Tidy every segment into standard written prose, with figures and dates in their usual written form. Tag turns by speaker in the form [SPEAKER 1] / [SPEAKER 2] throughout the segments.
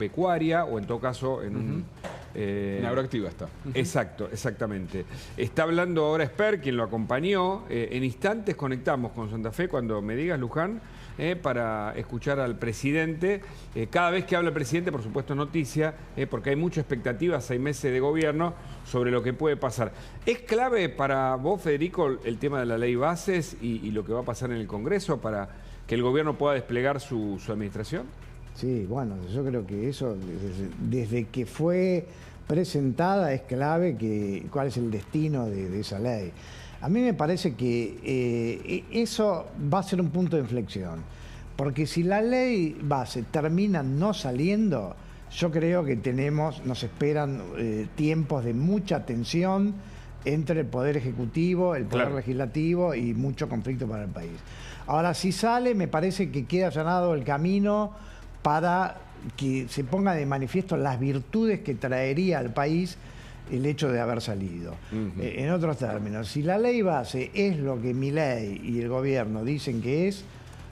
[SPEAKER 1] pecuaria o en todo caso en un...
[SPEAKER 2] En agroactiva está.
[SPEAKER 1] Exacto, exactamente. Está hablando ahora Esper, quien lo acompañó. En instantes conectamos con Santa Fe, cuando me digas, Luján, para escuchar al presidente. Cada vez que habla el presidente, por supuesto, es noticia, porque hay mucha expectativa, 6 meses de gobierno, sobre lo que puede pasar. ¿Es clave para vos, Federico, el tema de la ley bases y lo que va a pasar en el Congreso para que el gobierno pueda desplegar su administración?
[SPEAKER 3] Sí, bueno, yo creo que eso, desde que fue presentada, es clave cuál es el destino de esa ley. A mí me parece que eso va a ser un punto de inflexión, porque si la ley base termina no saliendo, yo creo que nos esperan tiempos de mucha tensión entre el Poder Ejecutivo, el Poder Legislativo y mucho conflicto para el país. Ahora, si sale, me parece que queda allanado el camino para que se ponga de manifiesto las virtudes que traería al país el hecho de haber salido. En otros términos, si la ley base es lo que Milei y el gobierno dicen que es,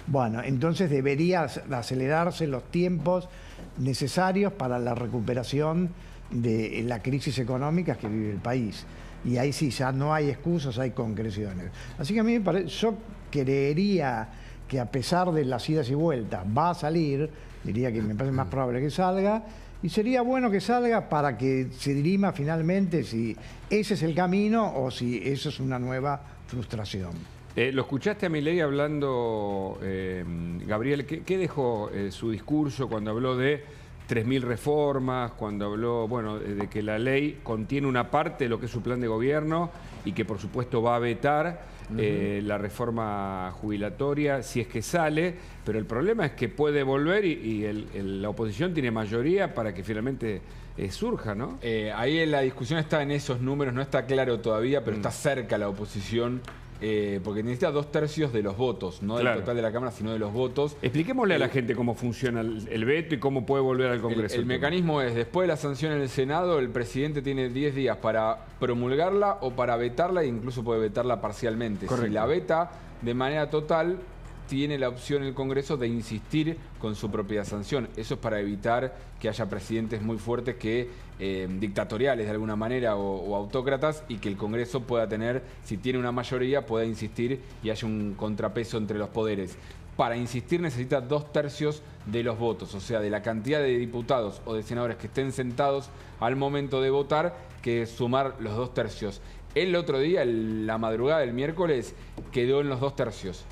[SPEAKER 3] bueno, entonces debería acelerarse los tiempos necesarios para la recuperación de la crisis económica que vive el país. Y ahí sí, ya no hay excusas, hay concreciones. Así que a mí me parece, yo creería que a pesar de las idas y vueltas va a salir, diría que me parece más probable que salga, y sería bueno que salga para que se dirima finalmente si ese es el camino o si eso es una nueva frustración.
[SPEAKER 1] Lo escuchaste a Milei hablando, Gabriel, ¿qué dejó su discurso cuando habló de 3.000 reformas, cuando habló, bueno, de que la ley contiene una parte de lo que es su plan de gobierno y que por supuesto va a vetar la reforma jubilatoria si es que sale, pero el problema es que puede volver y la oposición tiene mayoría para que finalmente surja, ¿no?
[SPEAKER 2] Ahí la discusión está en esos números, no está claro todavía, pero está cerca la oposición. Porque necesita 2/3 de los votos, no del total de la Cámara, sino de los votos.
[SPEAKER 1] Expliquémosle a la gente cómo funciona el veto y cómo puede volver al Congreso.
[SPEAKER 2] El mecanismo es, después de la sanción en el Senado, el presidente tiene 10 días para promulgarla o para vetarla, e incluso puede vetarla parcialmente.
[SPEAKER 1] Correcto. Si
[SPEAKER 2] la veta de manera total, tiene la opción el Congreso de insistir con su propia sanción. Eso es para evitar que haya presidentes muy fuertes dictatoriales de alguna manera o autócratas, y que el Congreso pueda tener, si tiene una mayoría, pueda insistir y haya un contrapeso entre los poderes. Para insistir necesita 2/3 de los votos, o sea, de la cantidad de diputados o de senadores que estén sentados al momento de votar, que sumar los 2/3. El otro día, la madrugada del miércoles, quedó en los 2/3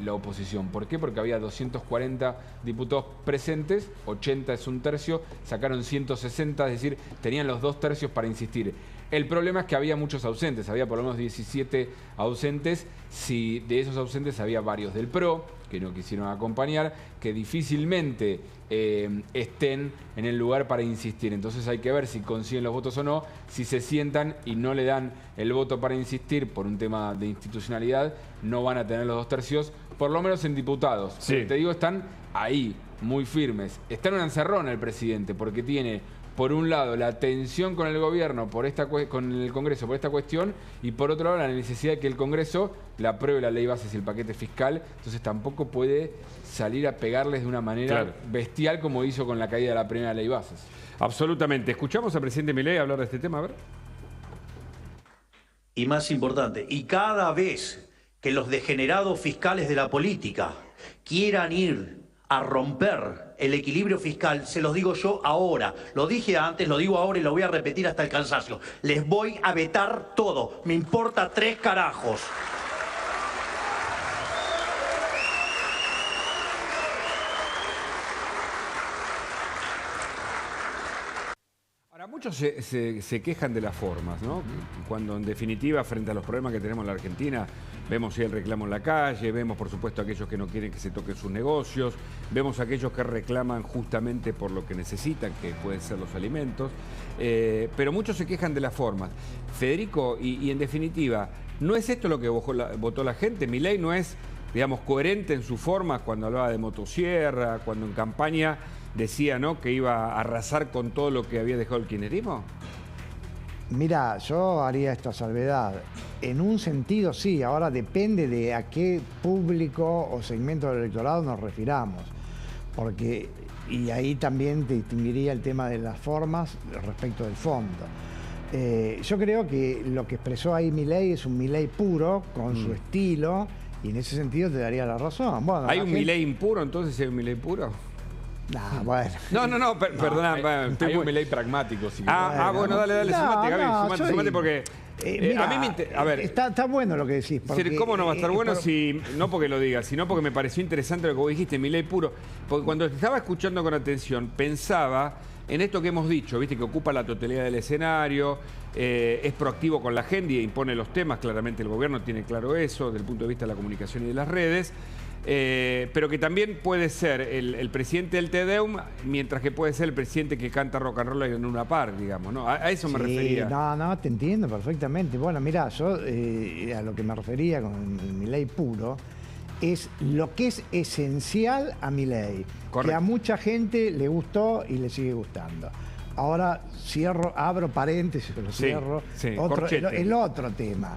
[SPEAKER 2] la oposición. ¿Por qué? Porque había 240 diputados presentes, 80 es 1/3, sacaron 160, es decir, tenían los 2/3 para insistir. El problema es que había muchos ausentes, había por lo menos 17 ausentes. Si de esos ausentes había varios del PRO, que no quisieron acompañar, que difícilmente estén en el lugar para insistir. Entonces hay que ver si consiguen los votos o no. Si se sientan y no le dan el voto para insistir por un tema de institucionalidad, no van a tener los 2/3, por lo menos en diputados.
[SPEAKER 1] Sí.
[SPEAKER 2] Te digo, están ahí, muy firmes. Está en una encerrona el presidente, porque tiene, por un lado, la tensión con el gobierno, con el Congreso por esta cuestión, y por otro lado, la necesidad de que el Congreso le apruebe la ley bases y el paquete fiscal. Entonces tampoco puede salir a pegarles de una manera bestial como hizo con la caída de la primera ley bases.
[SPEAKER 1] Absolutamente. Escuchamos al presidente Milei hablar de este tema, a ver.
[SPEAKER 4] Y más importante, y cada vez que los degenerados fiscales de la política quieran ir a romper el equilibrio fiscal, se los digo yo ahora, lo dije antes, lo digo ahora y lo voy a repetir hasta el cansancio, les voy a vetar todo, me importa 3 carajos.
[SPEAKER 1] Ahora, muchos se quejan de las formas, ¿no? Cuando en definitiva, frente a los problemas que tenemos en la Argentina, vemos el reclamo en la calle, vemos por supuesto aquellos que no quieren que se toquen sus negocios, vemos aquellos que reclaman justamente por lo que necesitan, que pueden ser los alimentos, pero muchos se quejan de las formas. Federico, y en definitiva, ¿no es esto lo que votó la gente? Milei no es, digamos, coherente en su forma cuando hablaba de motosierra, cuando en campaña decía, ¿no?, que iba a arrasar con todo lo que había dejado el kirchnerismo.
[SPEAKER 3] Mira, yo haría esta salvedad. En un sentido sí, ahora depende de a qué público o segmento del electorado nos refiramos. Porque y ahí también te distinguiría el tema de las formas respecto del fondo. Yo creo que lo que expresó ahí Milei es un Milei puro, con su estilo, y en ese sentido te daría la razón. Bueno,
[SPEAKER 1] ¿Hay un Milei impuro entonces? ¿Hay un Milei puro?
[SPEAKER 3] Nah, bueno.
[SPEAKER 1] No, perdona.
[SPEAKER 2] Hay un Milei pragmático, si
[SPEAKER 1] Bueno, dale, sumate, Gaby, sumate porque...
[SPEAKER 3] Mira,
[SPEAKER 1] a mí a ver,
[SPEAKER 3] está bueno lo que decís. Porque,
[SPEAKER 1] ¿cómo no va a estar bueno si no porque lo digas, sino porque me pareció interesante lo que vos dijiste, Milei puro? Porque cuando estaba escuchando con atención, pensaba en esto que hemos dicho, viste, que ocupa la totalidad del escenario, es proactivo con la agenda y impone los temas, claramente el gobierno tiene claro eso, desde el punto de vista de la comunicación y de las redes. Pero que también puede ser el presidente del TEDEUM, mientras que puede ser el presidente que canta rock and roll en una par, digamos, ¿no? A eso me refería.
[SPEAKER 3] No, te entiendo perfectamente. Bueno, mirá, yo a lo que me refería con el Milei puro es lo que es esencial a Milei, que a mucha gente le gustó y le sigue gustando. Ahora abro paréntesis, pero cierro. El otro tema.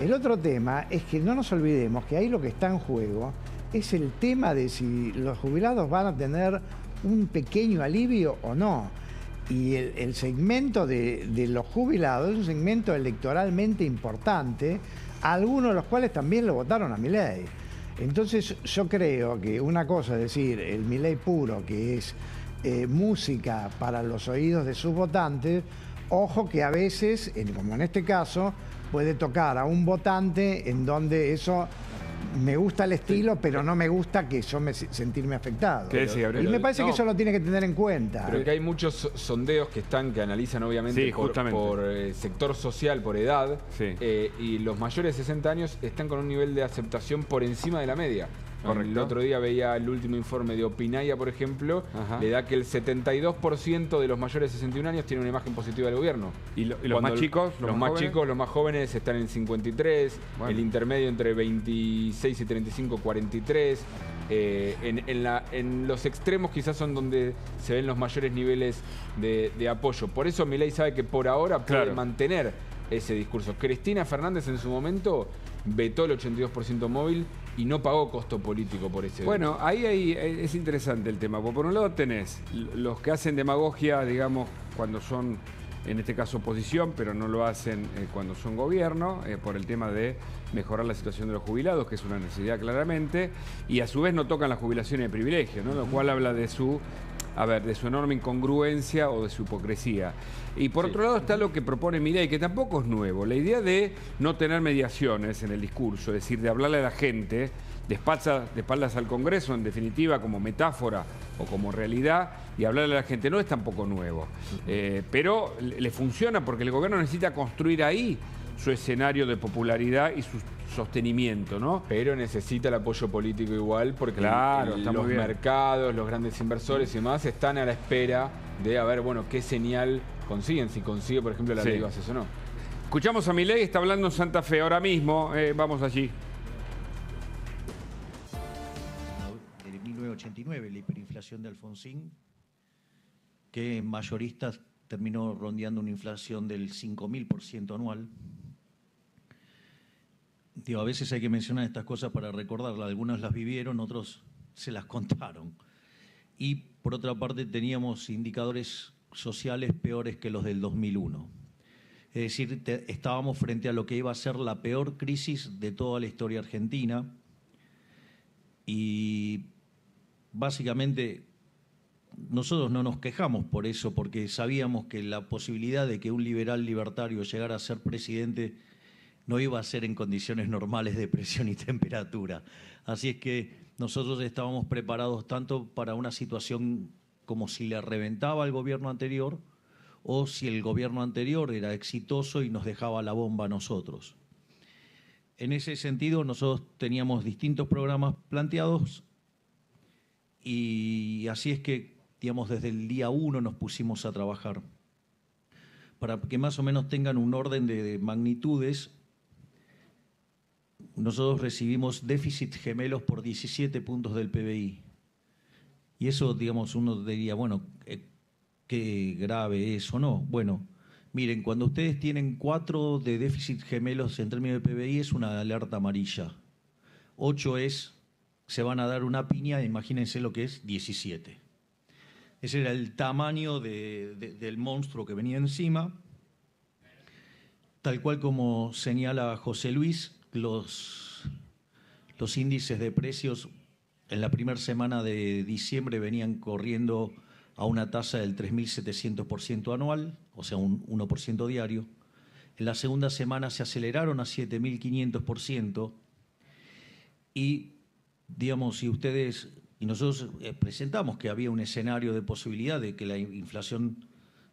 [SPEAKER 3] El otro tema es que no nos olvidemos que ahí lo que está en juego es el tema de si los jubilados van a tener un pequeño alivio o no. Y el segmento de los jubilados es un segmento electoralmente importante, algunos de los cuales también lo votaron a Milei. Entonces yo creo que una cosa es decir, el Milei puro, que es música para los oídos de sus votantes, ojo que a veces, como en este caso, puede tocar a un votante en donde eso me gusta el estilo, pero no me gusta que yo sentirme afectado. Y me parece que eso lo tiene que tener en cuenta.
[SPEAKER 2] Pero que hay muchos sondeos que analizan obviamente por sector social, por edad, y los mayores de 60 años están con un nivel de aceptación por encima de la media. Correcto. El otro día veía el último informe de Opinaya, por ejemplo, le da que el 72% de los mayores de 61 años tiene una imagen positiva del gobierno.
[SPEAKER 1] ¿Y los más chicos?
[SPEAKER 2] Los más chicos, los más jóvenes están en 53, el intermedio entre 26 y 35, 43. En los extremos quizás son donde se ven los mayores niveles de apoyo. Por eso Milei sabe que por ahora puede mantener ese discurso. Cristina Fernández en su momento vetó el 82% móvil y no pagó costo político por ese.
[SPEAKER 1] Bueno, ahí es interesante el tema, porque por un lado tenés los que hacen demagogia, digamos, cuando son, en este caso, oposición, pero no lo hacen cuando son gobierno, por el tema de mejorar la situación de los jubilados, que es una necesidad claramente, y a su vez no tocan las jubilaciones de privilegio, ¿no? Lo cual habla de su enorme incongruencia o de su hipocresía. Y por otro lado está lo que propone Milei, que tampoco es nuevo, la idea de no tener mediaciones en el discurso, es decir, de hablarle a la gente de espaldas al Congreso, en definitiva, como metáfora o como realidad, y hablarle a la gente no es tampoco nuevo. Pero le funciona porque el gobierno necesita construir ahí su escenario de popularidad y su sostenimiento, ¿no?
[SPEAKER 2] Pero necesita el apoyo político igual porque los mercados, los grandes inversores y demás están a la espera de a ver, bueno, qué señal consiguen, si consigue, por ejemplo, la ley de bases o no.
[SPEAKER 1] Escuchamos a Milei, está hablando en Santa Fe ahora mismo, vamos allí.
[SPEAKER 4] De 1989, la hiperinflación de Alfonsín, que en mayoristas terminó rondeando una inflación del 5.000% anual. Digo, a veces hay que mencionar estas cosas para recordarlas. Algunos las vivieron, otros se las contaron. Y por otra parte teníamos indicadores sociales peores que los del 2001. Es decir, estábamos frente a lo que iba a ser la peor crisis de toda la historia argentina. Y básicamente nosotros no nos quejamos por eso, porque sabíamos que la posibilidad de que un liberal libertario llegara a ser presidente no iba a ser en condiciones normales de presión y temperatura. Así es que nosotros estábamos preparados tanto para una situación como si le reventaba al gobierno anterior o si el gobierno anterior era exitoso y nos dejaba la bomba a nosotros. En ese sentido, nosotros teníamos distintos programas planteados y así es que, digamos, desde el día 1 nos pusimos a trabajar. Para que más o menos tengan un orden de magnitudes, nosotros recibimos déficit gemelos por 17 puntos del PBI. Y eso, digamos, uno diría, bueno, qué grave es o no. Bueno, miren, cuando ustedes tienen 4 de déficit gemelos en términos de PBI es una alerta amarilla. 8 es, se van a dar una piña, imagínense lo que es 17.
[SPEAKER 5] Ese era el tamaño del monstruo que venía encima. Tal cual como señala José Luis, los índices de precios en la primera semana de diciembre venían corriendo a una tasa del 3.700% anual, o sea, un 1% diario. En la segunda semana se aceleraron a 7.500%. Y, digamos, si ustedes y nosotros presentamos que había un escenario de posibilidad de que la inflación,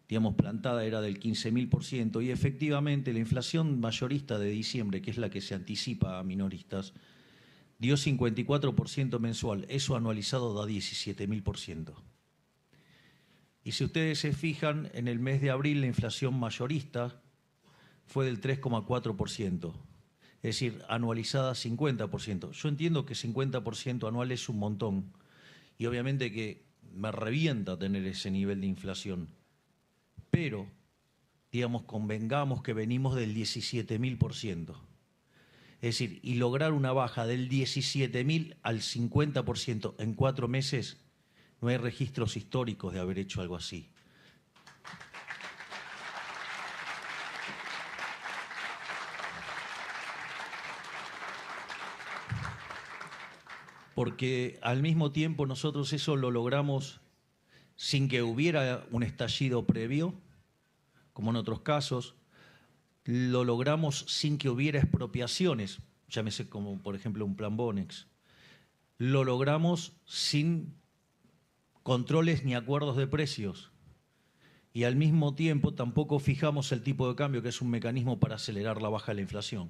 [SPEAKER 5] digamos, plantada era del 15.000%, y efectivamente la inflación mayorista de diciembre, que es la que se anticipa a minoristas, dio 54% mensual. Eso anualizado da 17.000%. Y si ustedes se fijan, en el mes de abril la inflación mayorista fue del 3,4%. Es decir, anualizada 50%. Yo entiendo que 50% anual es un montón. Y obviamente que me revienta tener ese nivel de inflación. Pero, digamos, convengamos que venimos del 17.000%. Es decir, y lograr una baja del 17.000 al 50% en 4 meses, no hay registros históricos de haber hecho algo así. Porque al mismo tiempo nosotros eso lo logramos sin que hubiera un estallido previo, como en otros casos. Lo logramos sin que hubiera expropiaciones, llámese como por ejemplo un plan Bonex. Lo logramos sin controles ni acuerdos de precios. Y al mismo tiempo tampoco fijamos el tipo de cambio, que es un mecanismo para acelerar la baja de la inflación.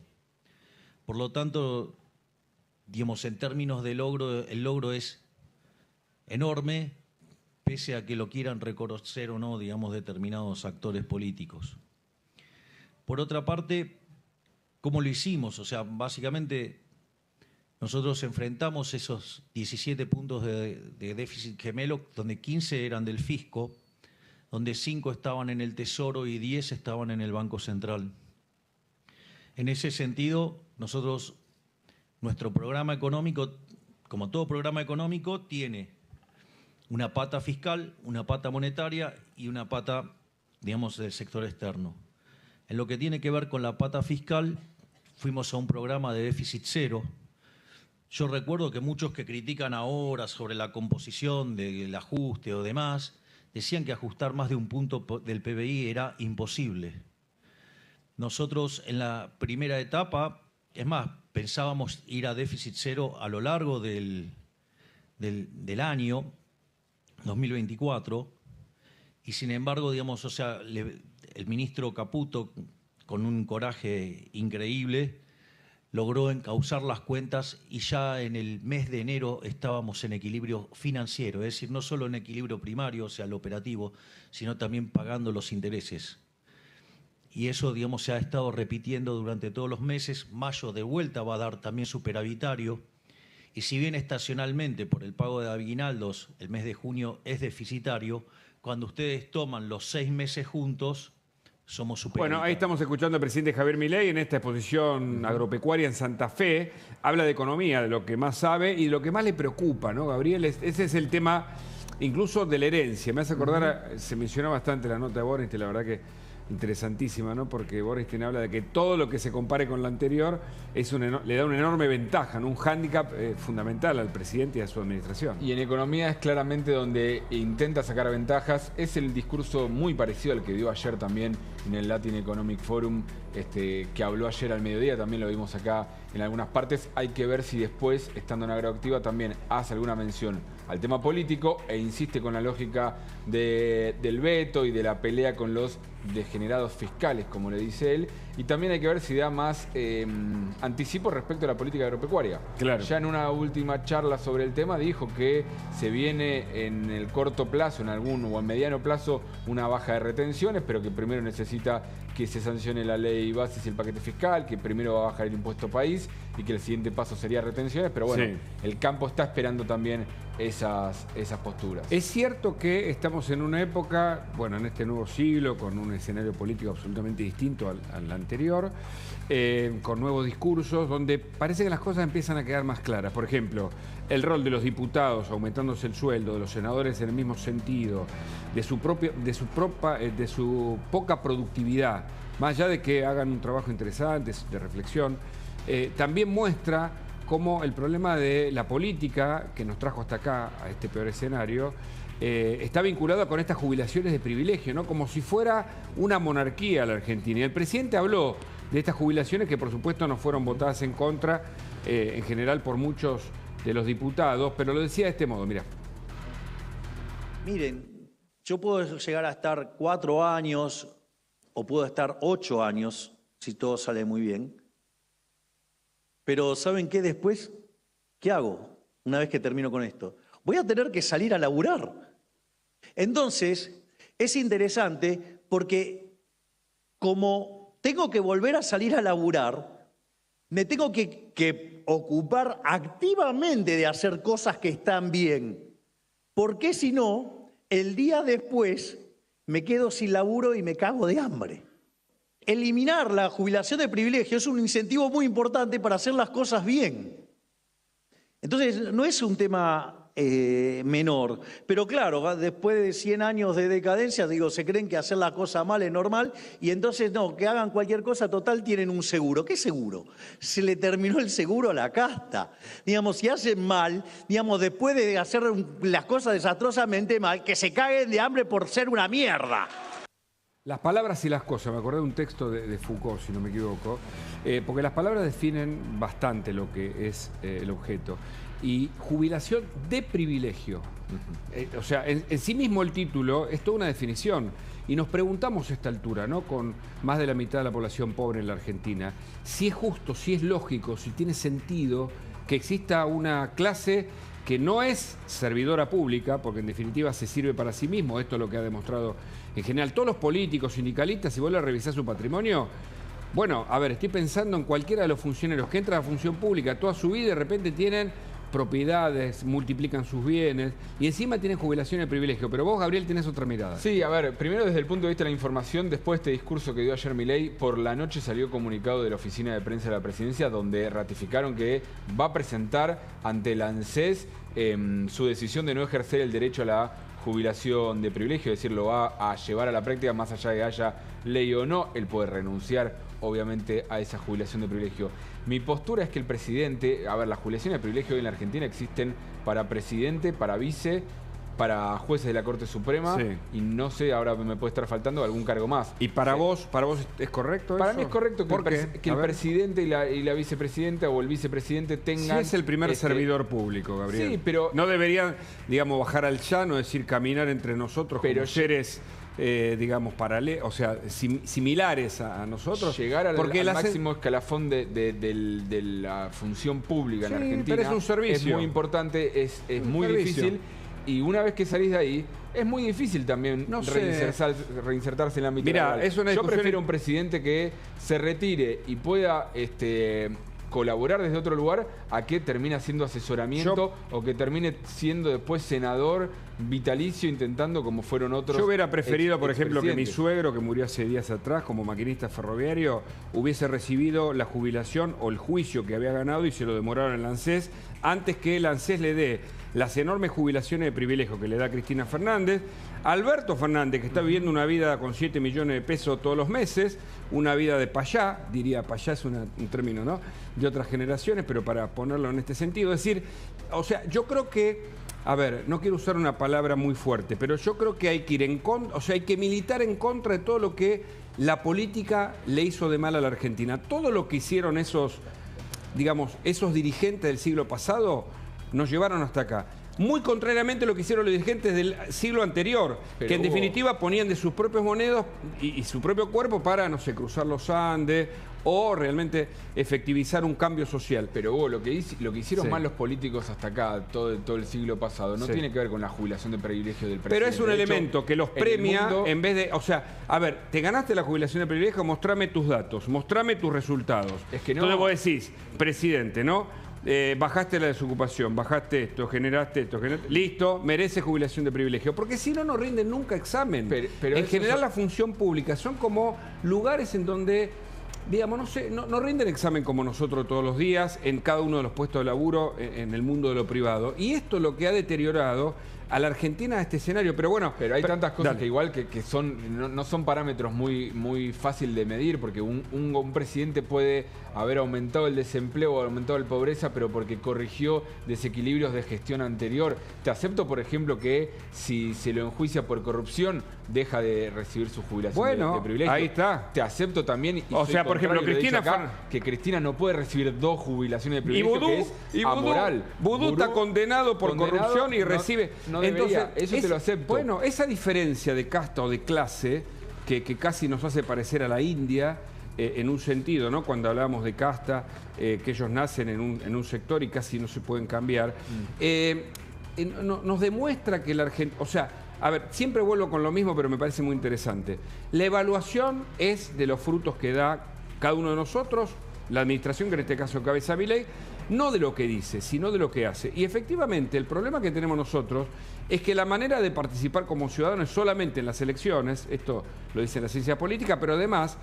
[SPEAKER 5] Por lo tanto, digamos, en términos de logro, el logro es enorme, pese a que lo quieran reconocer o no, digamos, determinados actores políticos. Por otra parte, ¿cómo lo hicimos? O sea, básicamente nosotros enfrentamos esos 17 puntos de déficit gemelo, donde 15 eran del fisco, donde 5 estaban en el Tesoro y 10 estaban en el Banco Central. En ese sentido, nuestro programa económico, como todo programa económico, tiene una pata fiscal, una pata monetaria y una pata, digamos, del sector externo. En lo que tiene que ver con la pata fiscal, fuimos a un programa de déficit cero. Yo recuerdo que muchos que critican ahora sobre la composición del ajuste o demás, decían que ajustar más de un punto del PBI era imposible. Nosotros en la primera etapa, es más, pensábamos ir a déficit cero a lo largo del año 2024, y sin embargo, digamos, o sea, el ministro Caputo, con un coraje increíble, logró encauzar las cuentas y ya en el mes de enero estábamos en equilibrio financiero, es decir, no solo en equilibrio primario, o sea, lo operativo, sino también pagando los intereses. Y eso, digamos, se ha estado repitiendo durante todos los meses. Mayo de vuelta va a dar también superavitario. Y si bien estacionalmente por el pago de aguinaldos el mes de junio es deficitario, cuando ustedes toman los 6 meses juntos, somos superavitarios.
[SPEAKER 1] Bueno, ahí estamos escuchando al presidente Javier Milei en esta exposición agropecuaria en Santa Fe. Habla de economía, de lo que más sabe y de lo que más le preocupa, ¿no, Gabriel? Ese es el tema incluso de la herencia. Me hace acordar, se menciona bastante la nota de Bornstein, la verdad que interesantísima, ¿no? Porque Bornstein habla de que todo lo que se compare con lo anterior le da una enorme ventaja, ¿no? Un hándicap fundamental al presidente y a su administración.
[SPEAKER 2] Y en economía es claramente donde intenta sacar ventajas. Es el discurso muy parecido al que dio ayer también en el Latin Economic Forum, que habló ayer al mediodía, también lo vimos acá en algunas partes. Hay que ver si después, estando en Agroactiva, también hace alguna mención al tema político e insiste con la lógica del veto y de la pelea con los degenerados fiscales, como le dice él. Y también hay que ver si da más anticipo respecto a la política agropecuaria.
[SPEAKER 1] Claro.
[SPEAKER 2] Ya en una última charla sobre el tema dijo que se viene en el corto plazo, en algún o en mediano plazo, una baja de retenciones, pero que primero necesita que se sancione la ley bases y el paquete fiscal, que primero va a bajar el impuesto país y que el siguiente paso sería retenciones, pero bueno,
[SPEAKER 1] Sí.
[SPEAKER 2] el campo está esperando también esas posturas.
[SPEAKER 1] Es cierto que estamos en una época, bueno, en este nuevo siglo, con un escenario político absolutamente distinto al anterior, con nuevos discursos, donde parece que las cosas empiezan a quedar más claras. Por ejemplo, el rol de los diputados, aumentándose el sueldo, de los senadores en el mismo sentido, de su poca productividad, más allá de que hagan un trabajo interesante, de reflexión, también muestra cómo el problema de la política que nos trajo hasta acá, a este peor escenario, está vinculado con estas jubilaciones de privilegio, ¿no? Como si fuera una monarquía la Argentina. Y el presidente habló de estas jubilaciones que por supuesto no fueron votadas en contra, en general por muchos de los diputados, pero lo decía de este modo, mira.
[SPEAKER 4] Miren, yo puedo llegar a estar 4 años o puedo estar 8 años, si todo sale muy bien. Pero ¿saben qué después? ¿Qué hago una vez que termino con esto? Voy a tener que salir a laburar. Entonces, es interesante porque como tengo que volver a salir a laburar, me tengo que ocupar activamente de hacer cosas que están bien. Porque si no, el día después me quedo sin laburo y me cago de hambre. Eliminar la jubilación de privilegio es un incentivo muy importante para hacer las cosas bien. Entonces, no es un tema menor. Pero claro, después de 100 años de decadencia, digo, se creen que hacer la cosa mal es normal y entonces no, que hagan cualquier cosa, total, tienen un seguro. ¿Qué seguro? Se le terminó el seguro a la casta. Digamos, si hacen mal, digamos, después de hacer las cosas desastrosamente mal, que se caguen de hambre por ser una mierda.
[SPEAKER 1] Las palabras y las cosas, me acordé de un texto de Foucault, si no me equivoco, porque las palabras definen bastante lo que es el objeto. Y jubilación de privilegio. O sea, en sí mismo el título es toda una definición. Y nos preguntamos a esta altura, ¿no? Con más de la mitad de la población pobre en la Argentina, si es justo, si es lógico, si tiene sentido que exista una clase que no es servidora pública, porque en definitiva se sirve para sí mismo. Esto es lo que ha demostrado en general todos los políticos, sindicalistas. Si vuelve a revisar su patrimonio, bueno, a ver, estoy pensando en cualquiera de los funcionarios que entran a la función pública toda su vida y de repente tienen propiedades, multiplican sus bienes y encima tienen jubilación de privilegio. Pero vos, Gabriel, tenés otra mirada.
[SPEAKER 2] Sí, a ver, primero desde el punto de vista de la información, después de este discurso que dio ayer Milei, por la noche salió comunicado de la Oficina de Prensa de la Presidencia donde ratificaron que va a presentar ante el ANSES su decisión de no ejercer el derecho a la jubilación de privilegio, es decir, lo va a llevar a la práctica más allá de que haya ley o no. Él puede renunciar, obviamente, a esa jubilación de privilegio. Mi postura es que el presidente, a ver, las jubilaciones de privilegio hoy en la Argentina existen para presidente, para vice, para jueces de la Corte Suprema,
[SPEAKER 1] sí.
[SPEAKER 2] Y no sé, ahora me puede estar faltando algún cargo más.
[SPEAKER 1] ¿Y para vos es correcto
[SPEAKER 2] Para
[SPEAKER 1] eso?
[SPEAKER 2] mí es correcto que el presidente y la vicepresidenta o el vicepresidente tengan...
[SPEAKER 1] Sí, es el primer servidor público, Gabriel.
[SPEAKER 2] Sí, pero...
[SPEAKER 1] No deberían, digamos, bajar al llano, es decir, caminar entre nosotros como seres, digamos, paralelos, o sea, similares a nosotros.
[SPEAKER 2] Llegar al máximo escalafón de la función pública en Argentina.
[SPEAKER 1] Pero es un servicio.
[SPEAKER 2] Es muy importante, es muy difícil. Y una vez que salís de ahí, es muy difícil también reinsertarse en la ámbito laboral. Yo prefiero un presidente que se retire y pueda colaborar desde otro lugar a que termine haciendo asesoramiento o que termine siendo después senador vitalicio intentando como fueron otros.
[SPEAKER 1] Yo hubiera preferido, por ejemplo, que mi suegro, que murió hace días atrás como maquinista ferroviario, hubiese recibido la jubilación o el juicio que había ganado y se lo demoraron en el ANSES, antes que el ANSES le dé las enormes jubilaciones de privilegio que le da Cristina Fernández, Alberto Fernández, que está viviendo una vida con 7 millones de pesos todos los meses, una vida de payá, diría payá es un término, ¿no?, de otras generaciones, pero para ponerlo en este sentido, es decir, o sea, yo creo que, a ver, no quiero usar una palabra muy fuerte, pero yo creo que hay que ir en contra, o sea, hay que militar en contra de todo lo que la política le hizo de mal a la Argentina. Todo lo que hicieron esos, digamos, esos dirigentes del siglo pasado nos llevaron hasta acá. muy contrariamente a lo que hicieron los dirigentes del siglo anterior,
[SPEAKER 2] Pero
[SPEAKER 1] que en
[SPEAKER 2] Hugo,
[SPEAKER 1] definitiva ponían de sus propios monedas y su propio cuerpo para, no sé, cruzar los Andes o realmente efectivizar un cambio social.
[SPEAKER 2] Pero Hugo, lo que hicieron
[SPEAKER 1] Sí.
[SPEAKER 2] mal los políticos hasta acá, todo el siglo pasado, no
[SPEAKER 1] Sí.
[SPEAKER 2] tiene que ver con la jubilación de privilegio del presidente.
[SPEAKER 1] Pero es un
[SPEAKER 2] De hecho,
[SPEAKER 1] elemento que los
[SPEAKER 2] en el
[SPEAKER 1] premia
[SPEAKER 2] mundo-
[SPEAKER 1] en vez de... O sea, a ver, te ganaste la jubilación de privilegio, mostrame tus datos, mostrame tus resultados.
[SPEAKER 2] Es que no-
[SPEAKER 1] Entonces vos decís, presidente, ¿no? Bajaste la desocupación, bajaste esto, generaste esto, listo, merece jubilación de privilegio. Porque si no, no rinden nunca examen.
[SPEAKER 2] Pero
[SPEAKER 1] en
[SPEAKER 2] eso
[SPEAKER 1] general,
[SPEAKER 2] son-
[SPEAKER 1] la función pública son como lugares en donde... Digamos, no sé, no rinden examen como nosotros todos los días en cada uno de los puestos de laburo en el mundo de lo privado. Y esto es lo que ha deteriorado a la Argentina a este escenario. Pero bueno...
[SPEAKER 2] Pero hay tantas cosas
[SPEAKER 1] dale.
[SPEAKER 2] que igual que no son parámetros muy fácil de medir, porque un presidente puede haber aumentado el desempleo o aumentado la pobreza, pero porque corrigió desequilibrios de gestión anterior. Te acepto, por ejemplo, que si se lo enjuicia por corrupción, deja de recibir su jubilación
[SPEAKER 1] Bueno,
[SPEAKER 2] de privilegio.
[SPEAKER 1] ahí está.
[SPEAKER 2] Te acepto también, y
[SPEAKER 1] O
[SPEAKER 2] soy
[SPEAKER 1] sea, por ejemplo,
[SPEAKER 2] contrario, lo he dicho
[SPEAKER 1] Cristina
[SPEAKER 2] acá, que Cristina no puede recibir 2 jubilaciones de
[SPEAKER 1] Y
[SPEAKER 2] privilegio,
[SPEAKER 1] Vudú,
[SPEAKER 2] que es amoral.
[SPEAKER 1] Vudú está condenado por corrupción y
[SPEAKER 2] no-
[SPEAKER 1] recibe...
[SPEAKER 2] no debería, eso te lo acepto.
[SPEAKER 1] Bueno, esa diferencia de casta o de clase que casi nos hace parecer a la India en un sentido, ¿no? Cuando hablábamos de casta, que ellos nacen en un sector y casi no se pueden cambiar, nos demuestra que la Argentina... O sea, a ver, siempre vuelvo con lo mismo, pero me parece muy interesante. La evaluación es de los frutos que da cada uno de nosotros, la administración, que en este caso cabeza Milei, no de lo que dice, sino de lo que hace. Y efectivamente, el problema que tenemos nosotros es que la manera de participar como ciudadanos es solamente en las elecciones, esto lo dice la ciencia política, pero además,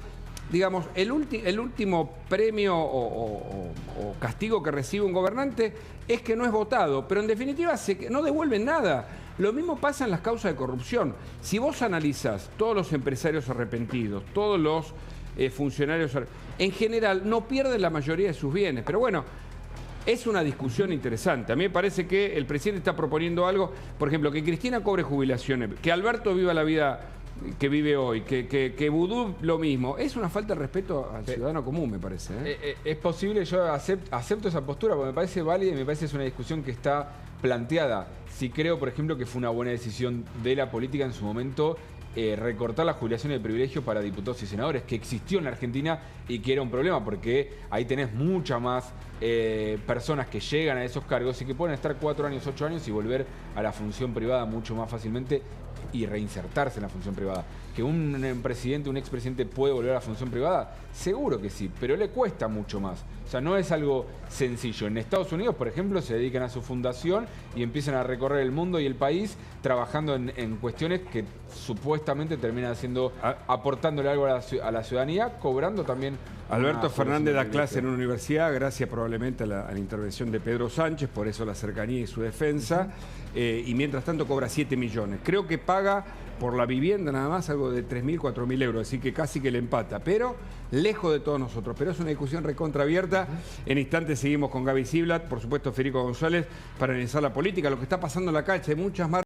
[SPEAKER 1] digamos, el último premio o castigo que recibe un gobernante es que no es votado, pero en definitiva no devuelven nada. Lo mismo pasa en las causas de corrupción. Si vos analizás todos los empresarios arrepentidos, todos los funcionarios, en general no pierden la mayoría de sus bienes. Pero bueno, es una discusión interesante. A mí me parece que el presidente está proponiendo algo, por ejemplo, que Cristina cobre jubilaciones, que Alberto viva la vida que vive hoy, que Vudú lo mismo. Es una falta de respeto al ciudadano común, me parece.
[SPEAKER 2] Es posible, yo acepto esa postura, porque me parece válida y me parece que es una discusión que está planteada. Sí creo, por ejemplo, que fue una buena decisión de la política en su momento recortar la jubilación de privilegio para diputados y senadores, que existió en la Argentina y que era un problema, porque ahí tenés muchas más personas que llegan a esos cargos y que pueden estar 4 años, 8 años y volver a la función privada mucho más fácilmente y reinsertarse en la función privada. ¿Que un presidente, un expresidente puede volver a la función privada? Seguro que sí, pero le cuesta mucho más. O sea, no es algo sencillo. En Estados Unidos, por ejemplo, se dedican a su fundación y empiezan a recorrer el mundo y el país trabajando en cuestiones que supuestamente terminan aportándole algo a la ciudadanía, cobrando también.
[SPEAKER 1] Alberto Fernández da
[SPEAKER 2] clase
[SPEAKER 1] clase en una universidad gracias probablemente a la intervención de Pedro Sánchez, por eso la cercanía y su defensa, y mientras tanto cobra 7 millones. Creo que paga por la vivienda nada más algo de 3.000, 4.000 euros, así que casi que le empata, pero lejos de todos nosotros. Pero es una discusión recontraabierta. En instantes seguimos con Gaby Ziblatt, por supuesto Federico González, para analizar la política, lo que está pasando en la calle, hay muchas más.